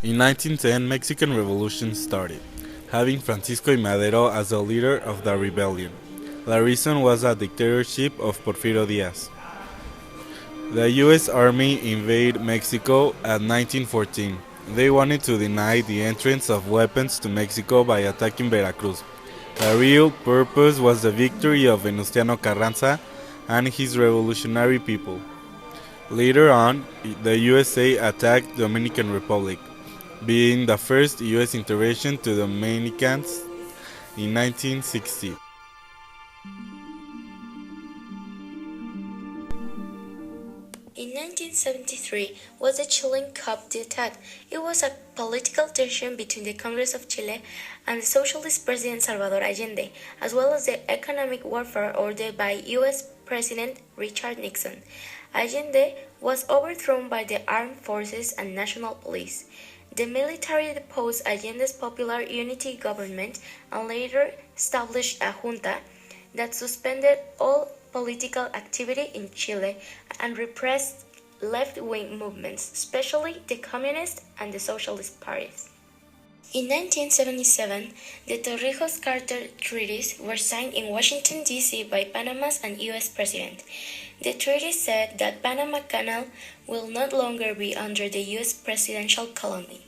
In 1910, Mexican Revolution started, having Francisco y Madero as the leader of the rebellion. The reason was the dictatorship of Porfirio Diaz. The U.S. Army invaded Mexico at 1914. They wanted to deny the entrance of weapons to Mexico by attacking Veracruz. The real purpose was the victory of Venustiano Carranza and his revolutionary people. Later on, the USA attacked Dominican Republic, being the first US intervention to Dominicans in 1960. In 1973 was the Chilean coup d'etat. It was a political tension between the Congress of Chile and the socialist President Salvador Allende, as well as the economic warfare ordered by US President Richard Nixon. Allende was overthrown by the armed forces and national police. The military deposed Allende's Popular Unity government and later established a junta that suspended all political activity in Chile and repressed left-wing movements, especially the Communist and the Socialist parties. In 1977, the Torrijos-Carter treaties were signed in Washington, D.C. by Panama's and U.S. President. The treaty said that Panama Canal will no longer be under the U.S. presidential colony.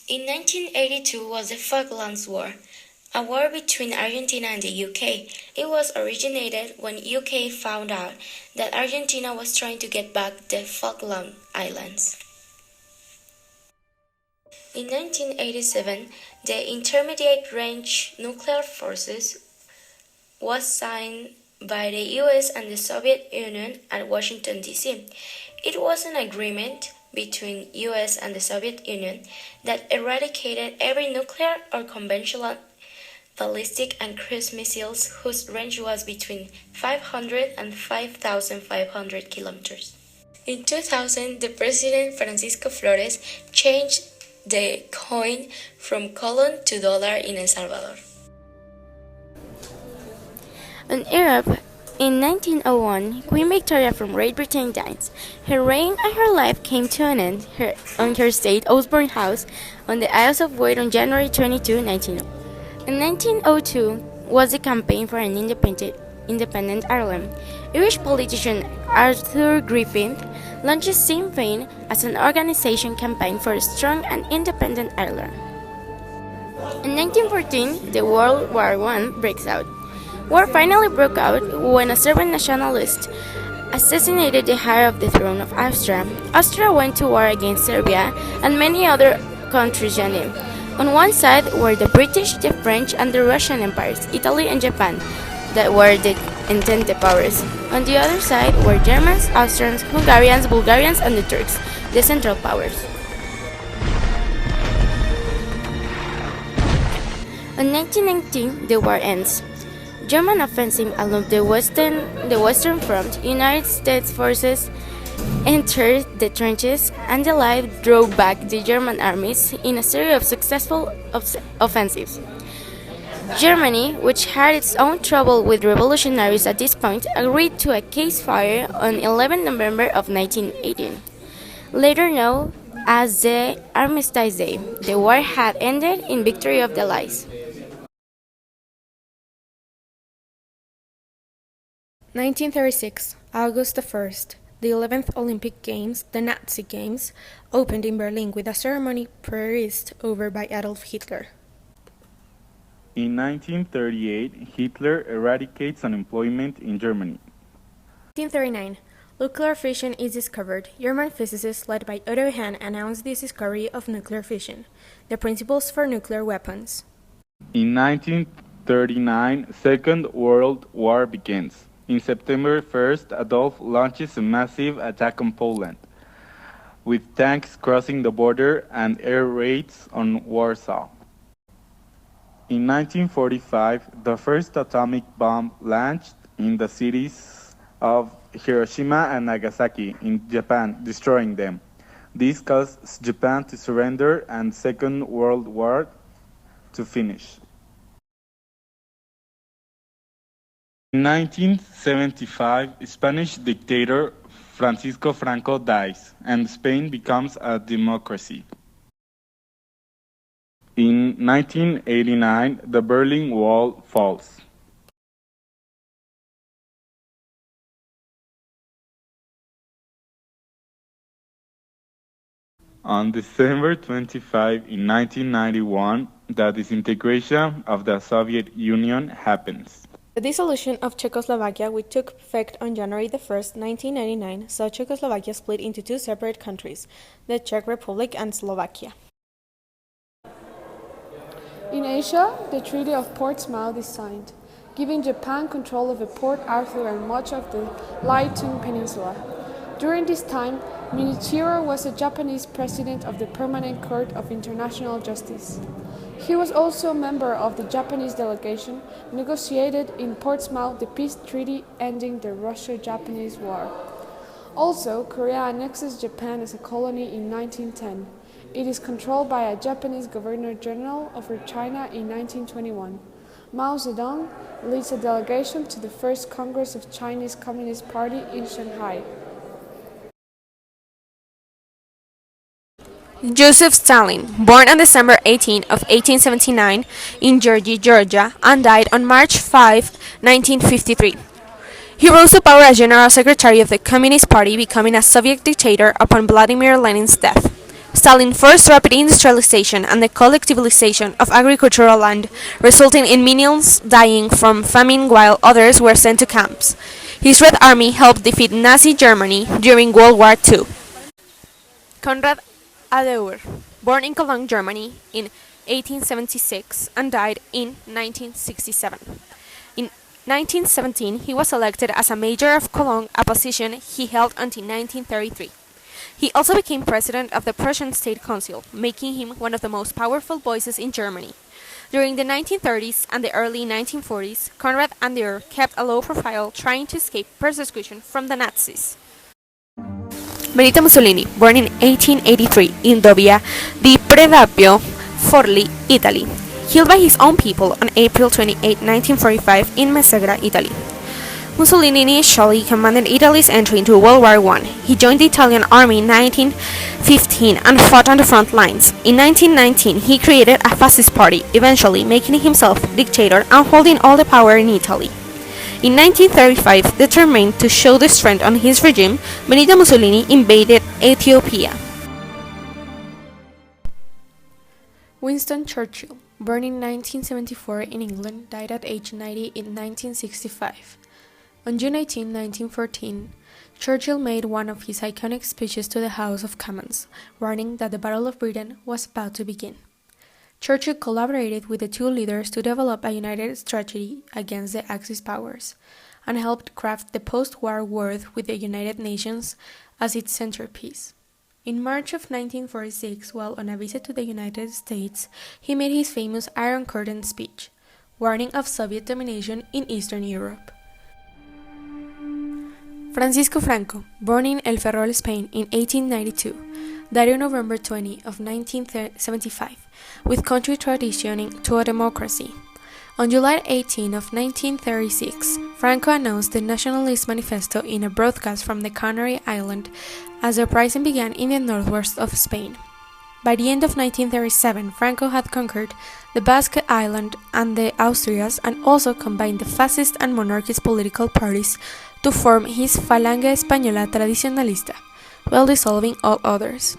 In 1982 was the Falklands War, a war between Argentina and the UK. It was originated when UK found out that Argentina was trying to get back the Falkland Islands. In 1987, the Intermediate Range Nuclear Forces was signed by the US and the Soviet Union at Washington, D.C. It was an agreement between US and the Soviet Union that eradicated every nuclear or conventional ballistic and cruise missiles whose range was between 500 and 5,500 kilometers. In 2000, the President Francisco Flores changed the coin from colon to dollar in El Salvador. In Europe, in 1901, Queen Victoria from Great Britain died. Her reign and her life came to an end on her state Osborne House on the Isles of Wight on January 22, 1901. In 1902 was the campaign for an independent Ireland. Irish politician Arthur Griffith launched Sinn Féin as an organization campaign for a strong and independent Ireland. In 1914, the World War I breaks out. War finally broke out when a Serbian nationalist assassinated the heir of the throne of Austria. Austria went to war against Serbia, and many other countries joined in. On one side were the British, the French, and the Russian empires, Italy and Japan, that were the Entente powers. On the other side were Germans, Austrians, Hungarians, Bulgarians, and the Turks, the Central powers. In 1919, the war ends. German offensive along the Western Front, United States forces entered the trenches, and the Allies drove back the German armies in a series of successful offensives. Germany, which had its own trouble with revolutionaries at this point, agreed to a ceasefire on 11 November of 1918, later known as the Armistice Day. The war had ended in victory of the Allies. 1936, August 1st. The 11th Olympic Games, the Nazi Games, opened in Berlin with a ceremony presided over by Adolf Hitler. In 1938, Hitler eradicates unemployment in Germany. 1939, nuclear fission is discovered. German physicists led by Otto Hahn announced the discovery of nuclear fission, the principles for nuclear weapons. In 1939, Second World War begins. In September 1st, Adolf launches a massive attack on Poland, with tanks crossing the border and air raids on Warsaw. In 1945, the first atomic bomb launched in the cities of Hiroshima and Nagasaki in Japan, destroying them. This caused Japan to surrender and Second World War to finish. In 1975, Spanish dictator Francisco Franco dies, and Spain becomes a democracy. In 1989, the Berlin Wall falls. On December 25 in 1991, the disintegration of the Soviet Union happens. The dissolution of Czechoslovakia, which took effect on January 1st, 1999, saw Czechoslovakia split into two separate countries, the Czech Republic and Slovakia. In Asia, the Treaty of Portsmouth is signed, giving Japan control over Port Arthur and much of the Leyte Peninsula. During this time, Minichiro was a Japanese president of the Permanent Court of International Justice. He was also a member of the Japanese delegation negotiated in Portsmouth the peace treaty ending the Russo-Japanese War. Also, Korea annexes Japan as a colony in 1910. It is controlled by a Japanese Governor-General over China in 1921. Mao Zedong leads a delegation to the First Congress of Chinese Communist Party in Shanghai. Joseph Stalin, born on December 18 of 1879 in Georgy, Georgia, and died on March 5, 1953. He rose to power as General Secretary of the Communist Party, becoming a Soviet dictator upon Vladimir Lenin's death. Stalin forced rapid industrialization and the collectivization of agricultural land, resulting in millions dying from famine while others were sent to camps. His Red Army helped defeat Nazi Germany during World War II. Konrad Adenauer, born in Cologne, Germany in 1876 and died in 1967. In 1917, he was elected as a mayor of Cologne, a position he held until 1933. He also became president of the Prussian State Council, making him one of the most powerful voices in Germany. During the 1930s and the early 1940s, Konrad Adenauer kept a low profile, trying to escape persecution from the Nazis. Benito Mussolini, born in 1883 in Dobia di Predapio, Forli, Italy, killed by his own people on April 28, 1945 in Mesegra, Italy. Mussolini initially commanded Italy's entry into World War I. He joined the Italian army in 1915 and fought on the front lines. In 1919, he created a fascist party, eventually making himself dictator and holding all the power in Italy. In 1935, determined to show the strength of his regime, Benito Mussolini invaded Ethiopia. Winston Churchill, born in 1974 in England, died at age 90 in 1965. On June 18, 1914, Churchill made one of his iconic speeches to the House of Commons, warning that the Battle of Britain was about to begin. Churchill collaborated with the two leaders to develop a united strategy against the Axis powers, and helped craft the post-war world with the United Nations as its centerpiece. In March of 1946, while on a visit to the United States, he made his famous Iron Curtain speech, warning of Soviet domination in Eastern Europe. Francisco Franco, born in El Ferrol, Spain in 1892, died on November 20 of 1975, with country transitioning to a democracy. On July 18 of 1936, Franco announced the Nationalist Manifesto in a broadcast from the Canary Island as the uprising began in the northwest of Spain. By the end of 1937, Franco had conquered the Basque Island and the Austrias, and also combined the fascist and monarchist political parties to form his Falange Española Tradicionalista, while dissolving all others.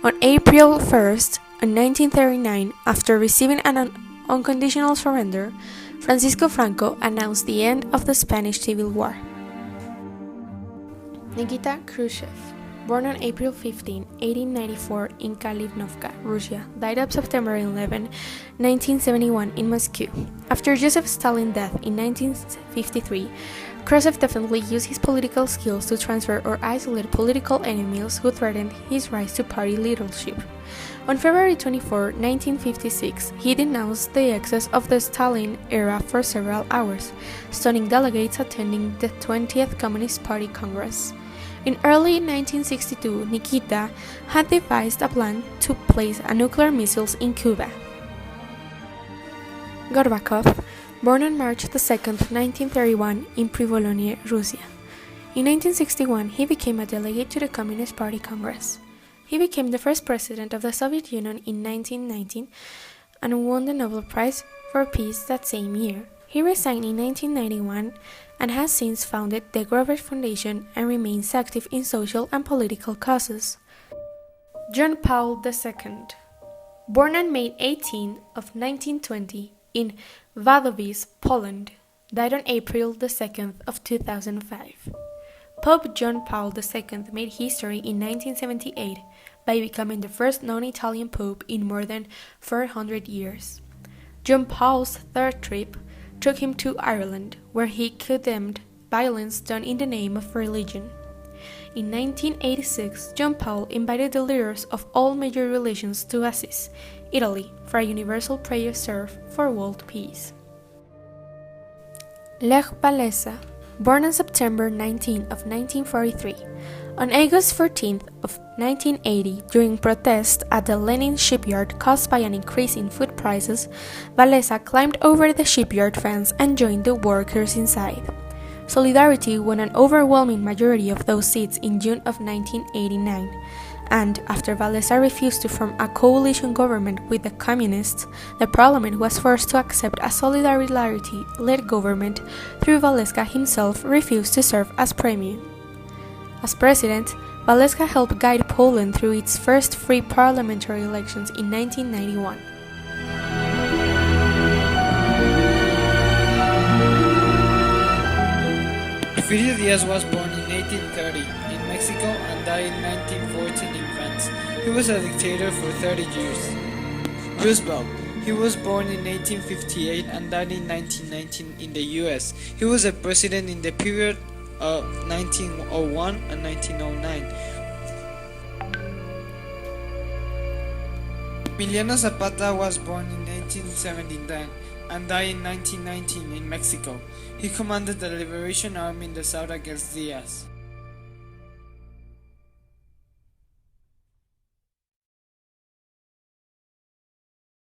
On April 1st, in 1939, after receiving an unconditional surrender, Francisco Franco announced the end of the Spanish Civil War. Nikita Khrushchev, born on April 15, 1894 in Kalinovka, Russia, died on September 11, 1971 in Moscow. After Joseph Stalin's death in 1953, Khrushchev definitely used his political skills to transfer or isolate political enemies who threatened his rise to party leadership. On February 24, 1956, he denounced the excess of the Stalin era for several hours, stunning delegates attending the 20th Communist Party Congress. In early 1962, Nikita had devised a plan to place nuclear missiles in Cuba. Gorbachov, born on March 2, 1931 in Privolony, Russia. In 1961, he became a delegate to the Communist Party Congress. He became the first president of the Soviet Union in 1919 and won the Nobel Prize for Peace that same year. He resigned in 1991 and has since founded the Grover Foundation and remains active in social and political causes. John Paul II. Born on May 18 of 1920 in Wadowice, Poland, died on April 2 of 2005. Pope John Paul II made history in 1978 by becoming the first non-Italian pope in more than 400 years. John Paul's third trip took him to Ireland, where he condemned violence done in the name of religion. In 1986, John Paul invited the leaders of all major religions to Assisi, Italy, for a universal prayer service for world peace. Lech Walesa, born on September 19 of 1943, on August 14 of 1980, during protests at the Lenin shipyard caused by an increase in food prices, Walesa climbed over the shipyard fence and joined the workers inside. Solidarity won an overwhelming majority of those seats in June of 1989, and after Walesa refused to form a coalition government with the Communists, the parliament was forced to accept a Solidarity-led government through Walesa himself refused to serve as premier. As president, Walesa helped guide Poland through its first free parliamentary elections in 1991. Porfirio Diaz was born in 1830 in Mexico and died in 1914 in France. He was a dictator for 30 years. Roosevelt. He was born in 1858 and died in 1919 in the US. He was a president in the period of 1901 and 1909. Emiliano Zapata was born in 1979 and died in 1919 in Mexico. He commanded the Liberation Army in the south against Diaz.